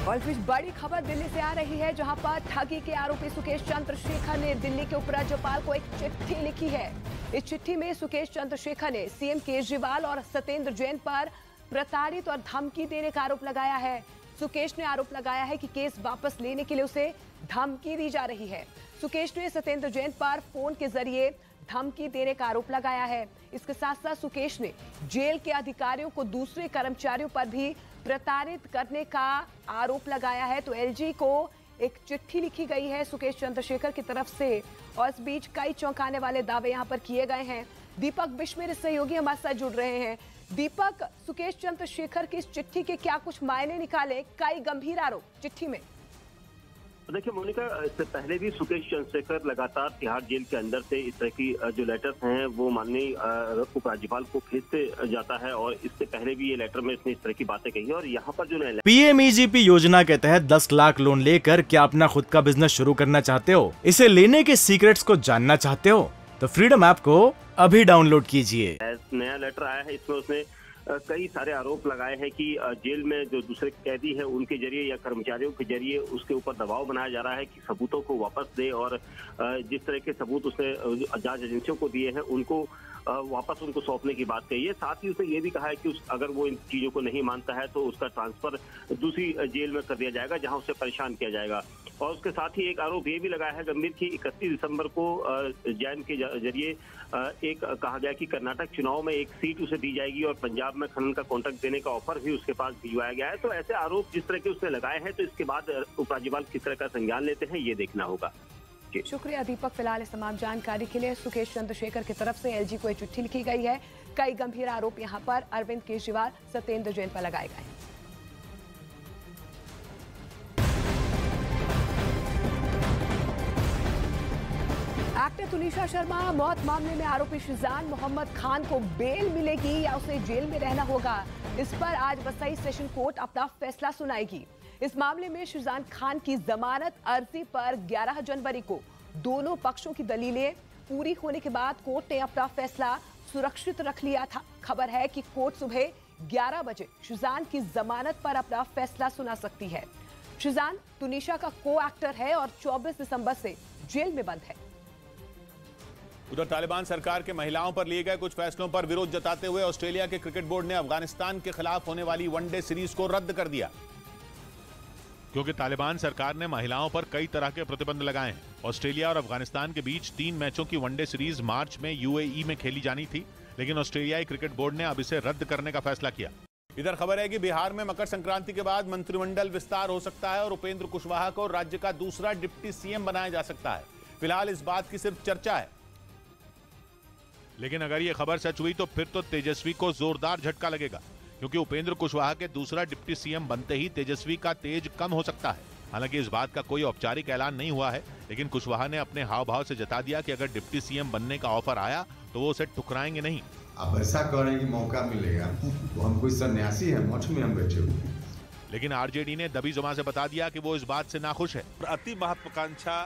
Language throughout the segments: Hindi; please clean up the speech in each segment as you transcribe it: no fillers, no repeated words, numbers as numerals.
और इस बीच बड़ी खबर दिल्ली से आ रही है, जहां पर ठगी के आरोपी सुकेश चंद्रशेखर ने दिल्ली के उपराज्यपाल को एक चिट्ठी लिखी है। इस चिट्ठी में सुकेश चंद्रशेखर ने सीएम केजरीवाल और सत्येंद्र जैन पर प्रताड़ित और धमकी देने का आरोप लगाया है। सुकेश ने आरोप लगाया है कि केस वापस लेने के लिए उसे धमकी दी जा रही है। सुकेश ने सत्येंद्र जैन पर फोन के जरिए धमकी देने का आरोप लगाया है। इसके साथ साथ सुकेश ने जेल के अधिकारियों को दूसरे कर्मचारियों पर भी प्रताड़ित करने का आरोप लगाया है। तो एलजी को एक चिट्ठी लिखी गई है सुकेश चंद्रशेखर की तरफ से, और इस बीच कई चौंकाने वाले दावे यहां पर किए गए हैं। दीपक बिश मेरे सहयोगी हमारे साथ जुड़ रहे हैं। दीपक, सुकेश चंद्रशेखर की इस चिट्ठी के क्या कुछ मायने निकाले? कई गंभीर आरोप चिट्ठी में। देखिए मोनिका, इससे पहले भी सुकेश चंद्रशेखर लगातार तिहाड़ जेल के अंदर से इस तरह की जो लेटर्स हैं वो माननीय उपराज्यपाल को भेजते जाता है, और इससे पहले भी ये लेटर में इसने इस तरह की बातें कही है। और यहाँ पर जो पीएमईजीपी योजना के तहत 10 लाख लोन लेकर क्या अपना खुद का बिजनेस शुरू करना चाहते हो? इसे लेने के सीक्रेट्स को जानना चाहते हो? तो फ्रीडम ऐप को अभी डाउनलोड कीजिए। नया लेटर आया है, इसमें उसने कई सारे आरोप लगाए हैं कि जेल में जो दूसरे कैदी हैं उनके जरिए या कर्मचारियों के जरिए उसके ऊपर दबाव बनाया जा रहा है कि सबूतों को वापस दे, और जिस तरह के सबूत उसने जांच एजेंसियों को दिए हैं उनको वापस उनको सौंपने की बात कही है। साथ ही उसने ये भी कहा है कि अगर वो इन चीजों को नहीं मानता है तो उसका ट्रांसफर दूसरी जेल में कर दिया जाएगा जहां उसे परेशान किया जाएगा। और उसके साथ ही एक आरोप ये भी लगाया है गंभीर की 31 दिसंबर को जैन के जरिए एक कहा गया कि कर्नाटक चुनाव में एक सीट उसे दी जाएगी और पंजाब में खनन का कॉन्ट्रैक्ट देने का ऑफर भी उसके पास भिजवाया गया है। तो ऐसे आरोप जिस तरह के उसने लगाए हैं, तो इसके बाद उपराज्यपाल किस तरह का संज्ञान लेते हैं ये देखना होगा। शुक्रिया दीपक, फिलहाल इस तमाम जानकारी के लिए। सुकेश चंद्रशेखर की तरफ से एलजी को एक चिट्ठी लिखी गई है। कई गंभीर आरोप यहां पर अरविंद केजरीवाल, सत्येंद्र जैन पर लगाए गए हैं। एक्टर तुनिशा शर्मा मौत मामले में आरोपी शिजान मोहम्मद खान को बेल मिलेगी या उसे जेल में रहना होगा, इस पर आज वसई सेशन कोर्ट अपना फैसला सुनाएगी। इस मामले में शिजान खान की जमानत अर्जी पर 11 जनवरी को दोनों पक्षों की दलीलें पूरी होने के बाद कोर्ट ने अपना फैसला सुरक्षित रख लिया था। खबर है कि कोर्ट सुबह 11 बजे शिजान की जमानत पर अपना फैसला सुना सकती है। शिजान तुनिशा का को एक्टर है और 24 दिसंबर से जेल में बंद है। उधर तालिबान सरकार के महिलाओं पर लिए गए कुछ फैसलों पर विरोध जताते हुए ऑस्ट्रेलिया के क्रिकेट बोर्ड ने अफगानिस्तान के खिलाफ होने वाली वनडे सीरीज को रद्द कर दिया, क्योंकि तालिबान सरकार ने महिलाओं पर कई तरह के प्रतिबंध लगाए हैं। ऑस्ट्रेलिया और अफगानिस्तान के बीच 3 मैचों की वनडे सीरीज मार्च में यूएई में खेली जानी थी, लेकिन ऑस्ट्रेलियाई क्रिकेट बोर्ड ने अब इसे रद्द करने का फैसला किया। इधर खबर है कि बिहार में मकर संक्रांति के बाद मंत्रिमंडल विस्तार हो सकता है और उपेंद्र कुशवाहा को राज्य का दूसरा डिप्टी सीएम बनाया जा सकता है। फिलहाल इस बात की सिर्फ चर्चा है, लेकिन अगर यह खबर सच हुई तो फिर तो तेजस्वी को जोरदार झटका लगेगा, क्योंकि उपेंद्र कुशवाहा के दूसरा डिप्टी सीएम बनते ही तेजस्वी का तेज कम हो सकता है। हालांकि इस बात का कोई औपचारिक ऐलान नहीं हुआ है, लेकिन कुशवाहा ने अपने हाव भाव से जता दिया कि अगर डिप्टी सीएम बनने का ऑफर आया तो वो उसे ठुकराएंगे नहीं। अब ऐसा करने की मौका मिलेगा तो हम कोई सन्यासी है, मठ में हम बैठे हुए। लेकिन आरजेडी ने दबी जुबान से बता दिया कि वो इस बात से नाखुश है। अति महत्वाकांक्षा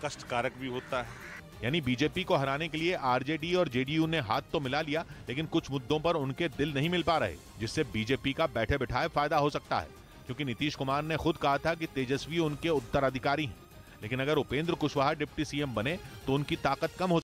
कष्टकारक भी होता है, यानी बीजेपी को हराने के लिए आरजेडी और जेडीयू ने हाथ तो मिला लिया, लेकिन कुछ मुद्दों पर उनके दिल नहीं मिल पा रहे, जिससे बीजेपी का बैठे बिठाए फायदा हो सकता है। क्योंकि नीतीश कुमार ने खुद कहा था कि तेजस्वी उनके उत्तराधिकारी हैं, लेकिन अगर उपेंद्र कुशवाहा डिप्टी सीएम बने तो उनकी ताकत कम हो